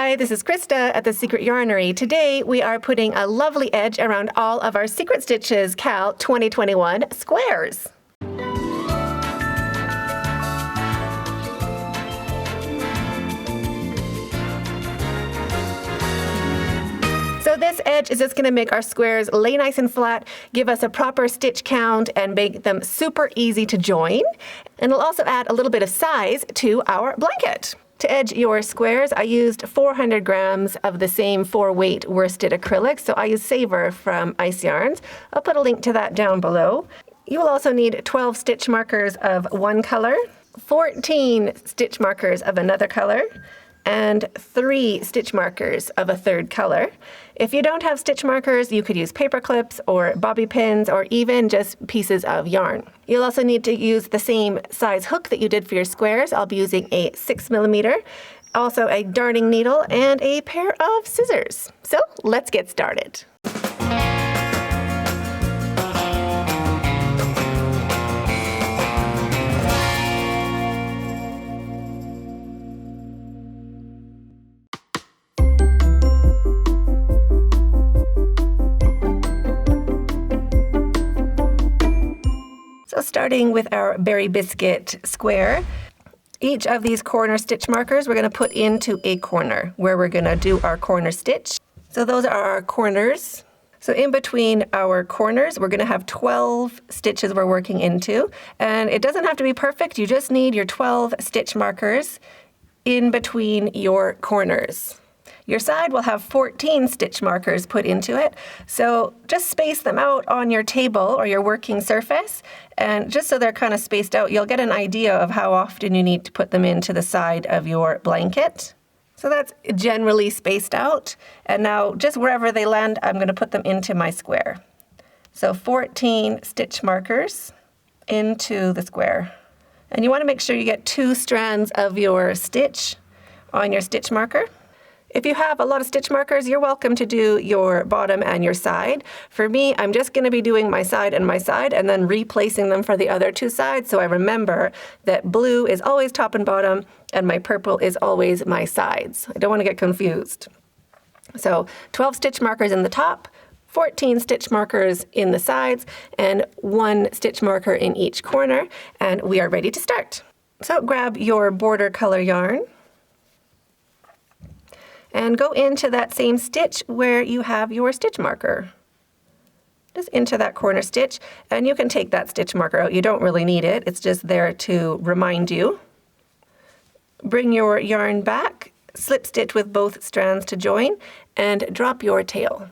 Hi, this is Krista at the Secret Yarnery. Today we are putting a lovely edge around all of our Secret Stitches Cal 2021 squares. So this edge is just going to make our squares lay nice and flat, give us a proper stitch count, and make them super easy to join. And it'll also add a little bit of size to our blanket. To edge your squares, I used 400 grams of the same 4-weight worsted acrylic, so I use Savor from Ice Yarns. I'll put a link to that down below. You will also need 12 stitch markers of one color, 14 stitch markers of another color, and 3 stitch markers of a third color. If you don't have stitch markers, you could use paper clips or bobby pins or even just pieces of yarn. You'll also need to use the same size hook that you did for your squares. I'll be using a 6mm, also a darning needle, and a pair of scissors. So let's get started. So starting with our berry biscuit square, each of these corner stitch markers we're going to put into a corner where we're going to do our corner stitch. So those are our corners. So in between our corners, we're going to have 12 stitches we're working into. And it doesn't have to be perfect. You just need your 12 stitch markers in between your corners. Your side will have 14 stitch markers put into it, so just space them out on your table or your working surface, and just so they're kind of spaced out, you'll get an idea of how often you need to put them into the side of your blanket. So that's generally spaced out, and now just wherever they land, I'm going to put them into my square. So 14 stitch markers into the square. And you want to make sure you get 2 strands of your stitch on your stitch marker. If you have a lot of stitch markers, you're welcome to do your bottom and your side. For me, I'm just going to be doing my side and then replacing them for the other 2 sides, so I remember that blue is always top and bottom and my purple is always my sides. I don't want to get confused. So 12 stitch markers in the top, 14 stitch markers in the sides, and 1 stitch marker in each corner, and we are ready to start. So grab your border color yarn and go into that same stitch where you have your stitch marker. Just into that corner stitch, and you can take that stitch marker out. You don't really need it. It's just there to remind you. Bring your yarn back, slip stitch with both strands to join, and drop your tail.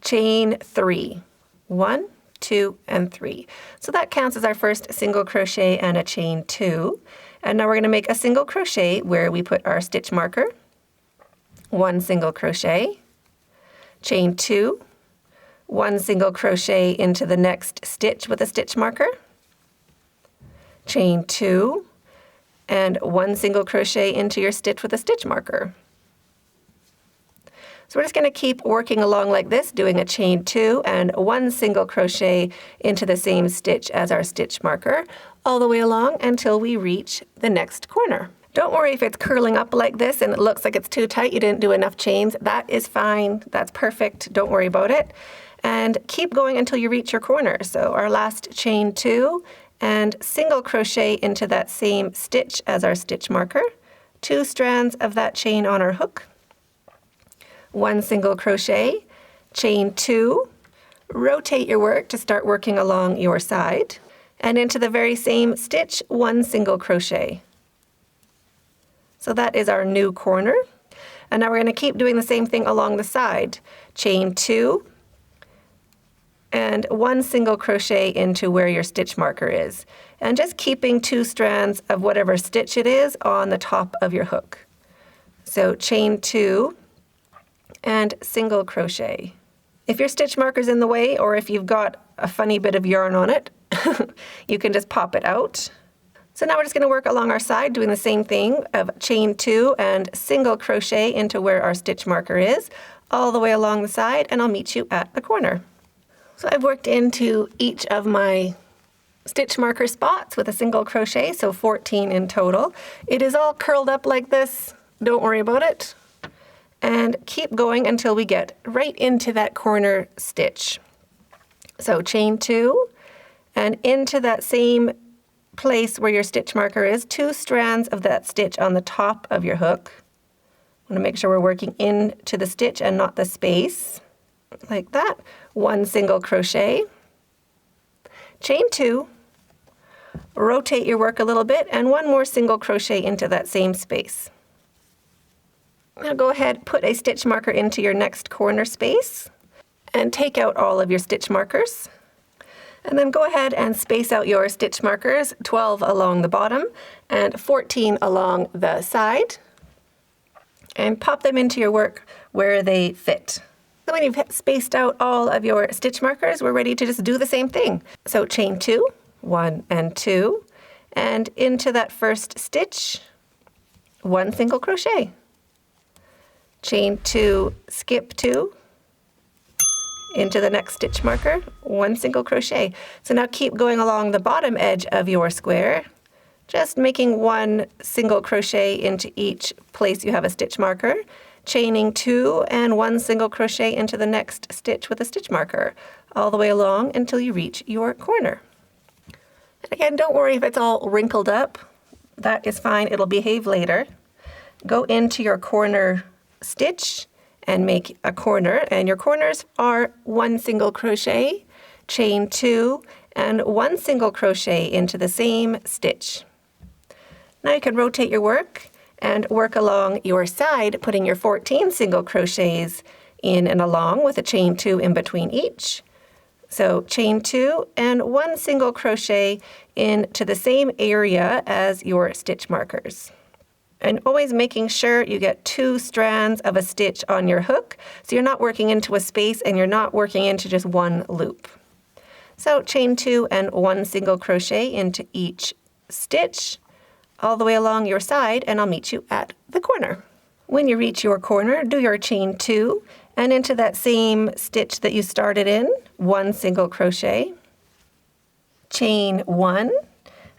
Chain 3. 1, 2, and 3. So that counts as our first single crochet and a chain 2. And now we're going to make a single crochet where we put our stitch marker, 1 single crochet, chain 2, 1 single crochet into the next stitch with a stitch marker, chain 2, and 1 single crochet into your stitch with a stitch marker. So we're just going to keep working along like this, doing a chain 2 and 1 single crochet into the same stitch as our stitch marker, all the way along until we reach the next corner. Don't worry if it's curling up like this and it looks like it's too tight, you didn't do enough chains. That is fine. That's perfect. Don't worry about it. And keep going until you reach your corner. So our last chain 2 and single crochet into that same stitch as our stitch marker, 2 strands of that chain on our hook, 1 single crochet, chain 2, rotate your work to start working along your side, and into the very same stitch, 1 single crochet. So that is our new corner. And now we're going to keep doing the same thing along the side. Chain 2 and 1 single crochet into where your stitch marker is. And just keeping 2 strands of whatever stitch it is on the top of your hook. So chain 2 and single crochet. If your stitch marker's in the way, or if you've got a funny bit of yarn on it, you can just pop it out. So now we're just going to work along our side doing the same thing of chain 2 and single crochet into where our stitch marker is, all the way along the side, and I'll meet you at the corner. So I've worked into each of my stitch marker spots with a single crochet, so 14 in total. It is all curled up like this. don't worry about it. And keep going until we get right into that corner stitch. So chain 2, and into that same place where your stitch marker is, 2 strands of that stitch on the top of your hook. I want to make sure we're working into the stitch and not the space, like that. 1 single crochet, chain 2, rotate your work a little bit, and 1 more single crochet into that same space. Now go ahead, put a stitch marker into your next corner space and take out all of your stitch markers. And then go ahead and space out your stitch markers, 12 along the bottom and 14 along the side, and pop them into your work where they fit. So when you've spaced out all of your stitch markers, we're ready to just do the same thing. So chain 2, 1 and 2, and into that first stitch, 1 single crochet. Chain 2, skip 2, into the next stitch marker, 1 single crochet. So now keep going along the bottom edge of your square, just making 1 single crochet into each place you have a stitch marker, chaining 2 and 1 single crochet into the next stitch with a stitch marker, all the way along until you reach your corner. And again, don't worry if it's all wrinkled up. That is fine, it'll behave later. Go into your corner stitch and make a corner, and your corners are 1 single crochet, chain 2, and 1 single crochet into the same stitch. Now you can rotate your work and work along your side, putting your 14 single crochets in and along with a chain 2 in between each. So chain 2 and 1 single crochet into the same area as your stitch markers. And always making sure you get 2 strands of a stitch on your hook, so you're not working into a space and you're not working into just 1 loop. So chain 2 and 1 single crochet into each stitch all the way along your side, and I'll meet you at the corner. When you reach your corner, do your chain 2 and into that same stitch that you started in, 1 single crochet, chain 1,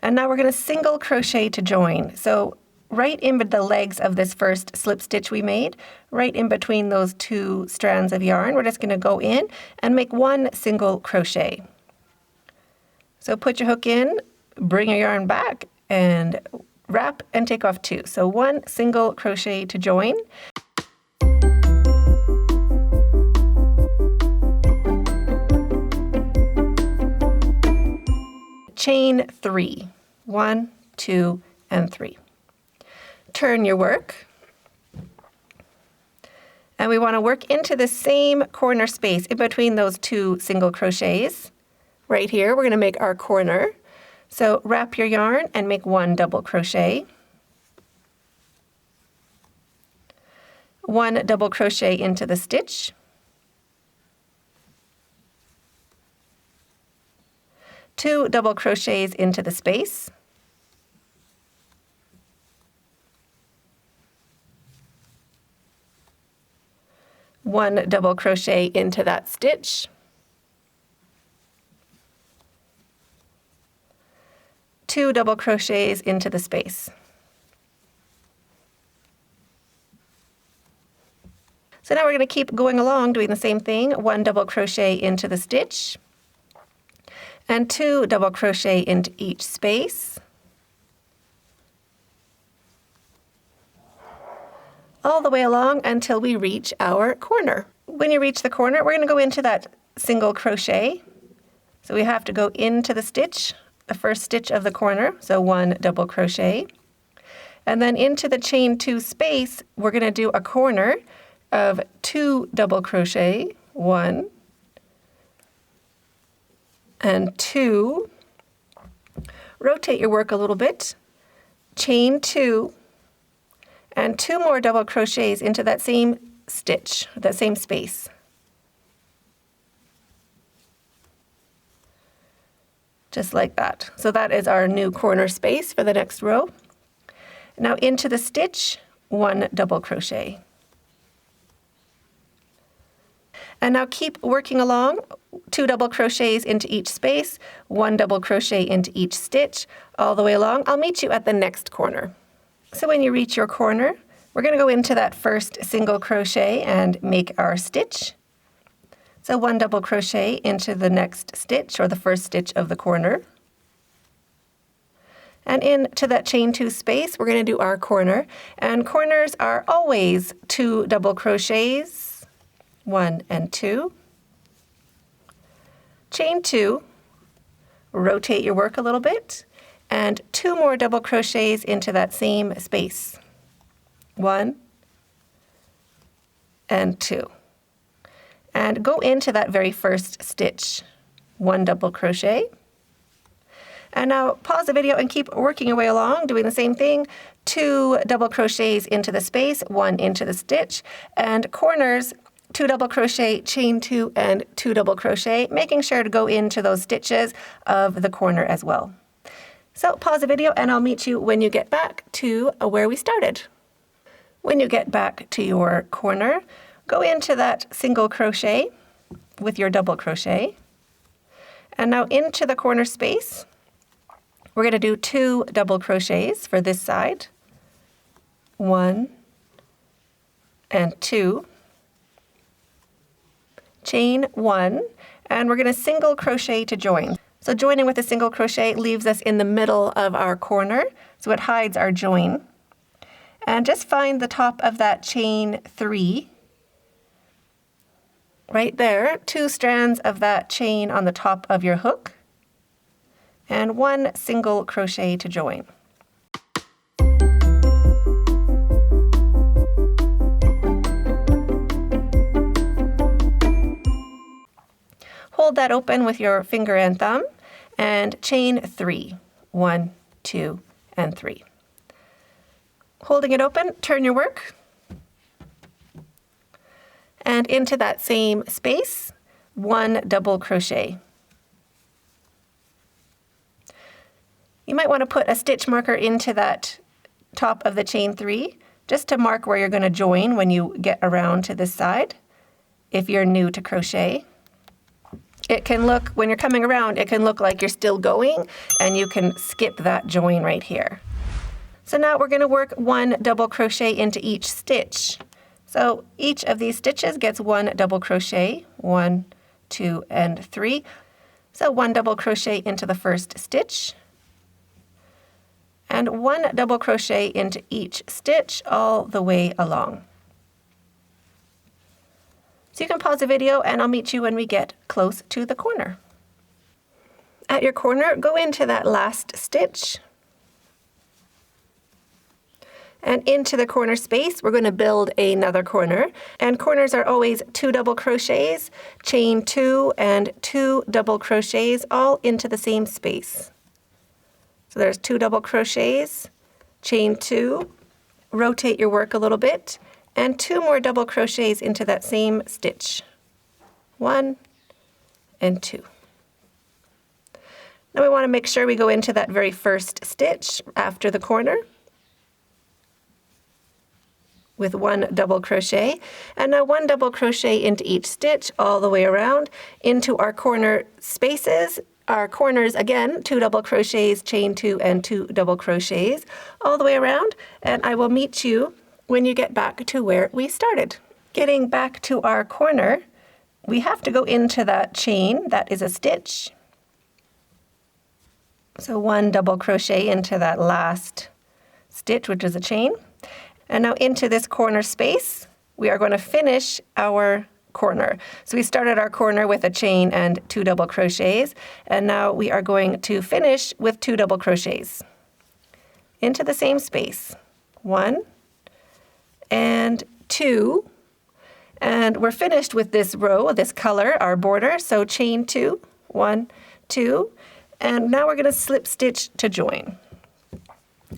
and now we're going to single crochet to join. So right in the legs of this first slip stitch we made, right in between those 2 strands of yarn, we're just going to go in and make 1 single crochet. So put your hook in, bring your yarn back, and wrap and take off 2. So 1 single crochet to join. Chain 3, 1, 2, and 3. Turn your work, and we want to work into the same corner space in between those 2 single crochets. Right here, we're going to make our corner. So wrap your yarn and make 1 double crochet, 1 double crochet into the stitch, 2 double crochets into the space, 1 double crochet into that stitch, 2 double crochets into the space. So now we're going to keep going along doing the same thing, 1 double crochet into the stitch, and 2 double crochet into each space, all the way along until we reach our corner. When you reach the corner, we're going to go into that single crochet. So we have to go into the stitch, the first stitch of the corner, so 1 double crochet. And then into the chain 2 space, we're going to do a corner of 2 double crochet, 1 and 2. Rotate your work a little bit, chain 2, and 2 more double crochets into that same stitch, that same space. Just like that. So that is our new corner space for the next row. Now into the stitch, 1 double crochet. And now keep working along, 2 double crochets into each space, 1 double crochet into each stitch, all the way along. I'll meet you at the next corner. So when you reach your corner, We're going to go into that first single crochet and make our stitch. So 1 double crochet into the next stitch, or the first stitch of the corner. And into that chain 2 space, we're going to do our corner. And corners are always 2 double crochets, 1 and 2. Chain 2, rotate your work a little bit, and 2 more double crochets into that same space. 1 and 2. And go into that very first stitch. 1 double crochet. And now pause the video and keep working your way along, doing the same thing. 2 double crochets into the space, 1 into the stitch, and corners, 2 double crochet, chain 2, and 2 double crochet, making sure to go into those stitches of the corner as well. So pause the video and I'll meet you when you get back to where we started. When you get back to your corner, go into that single crochet with your double crochet. And now into the corner space, we're going to do 2 double crochets for this side. 1 and 2. Chain 1, and we're going to single crochet to join. So joining with a single crochet leaves us in the middle of our corner, so it hides our join. And just find the top of that chain 3. Right there, 2 strands of that chain on the top of your hook, and 1 single crochet to join. Hold that open with your finger and thumb and chain 3. 1, 2, and 3. Holding it open, turn your work. And into that same space, 1 double crochet. You might want to put a stitch marker into that top of the chain 3, just to mark where you're going to join when you get around to this side, if you're new to crochet. It can look, when you're coming around, it can look like you're still going, and you can skip that join right here. So now we're going to work 1 double crochet into each stitch. So each of these stitches gets 1 double crochet, 1, 2, and 3. So 1 double crochet into the first stitch, and 1 double crochet into each stitch all the way along. So you can pause the video and I'll meet you when we get close to the corner. At your corner, go into that last stitch. And into the corner space, we're going to build another corner. And corners are always 2 double crochets, chain 2, and 2 double crochets all into the same space. So there's 2 double crochets, chain 2, rotate your work a little bit, and 2 more double crochets into that same stitch. 1 and 2. Now we want to make sure we go into that very first stitch after the corner with 1 double crochet, and now 1 double crochet into each stitch all the way around into our corner spaces. Our corners, again, 2 double crochets, chain 2, and 2 double crochets all the way around, and I will meet you when you get back to where we started. Getting back to our corner, we have to go into that chain that is a stitch. So 1 double crochet into that last stitch, which is a chain. And now into this corner space, we are going to finish our corner. So we started our corner with a chain and 2 double crochets, and now we are going to finish with 2 double crochets into the same space. 1 and 2, and we're finished with this row, this color, our border, so chain 2, 1, 2, and now we're going to slip stitch to join.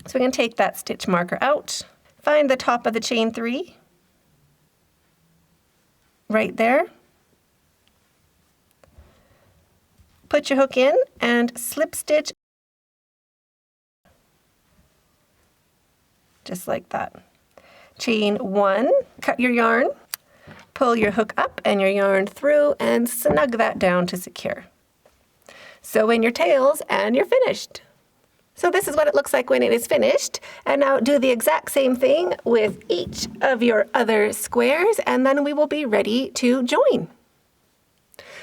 So we're going to take that stitch marker out, find the top of the chain 3, right there. Put your hook in and slip stitch just like that. Chain 1, cut your yarn, pull your hook up and your yarn through and snug that down to secure. Sew in your tails and you're finished. So this is what it looks like when it is finished. And now do the exact same thing with each of your other squares, and then we will be ready to join.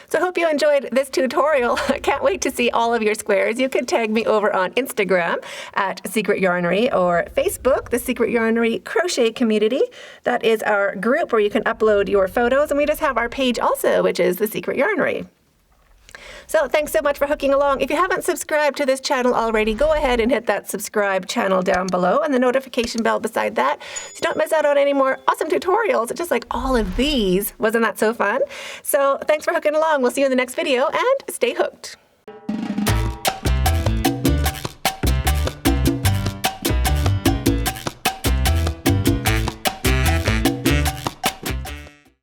So I hope you enjoyed this tutorial. I can't wait to see all of your squares. You can tag me over on Instagram at Secret Yarnery or Facebook, the Secret Yarnery Crochet Community. That is our group where you can upload your photos, and we just have our page also, which is the Secret Yarnery. So thanks so much for hooking along. If you haven't subscribed to this channel already, go ahead and hit that subscribe channel down below and the notification bell beside that so you don't miss out on any more awesome tutorials, just like all of these. Wasn't that so fun? So thanks for hooking along. We'll see you in the next video, and stay hooked.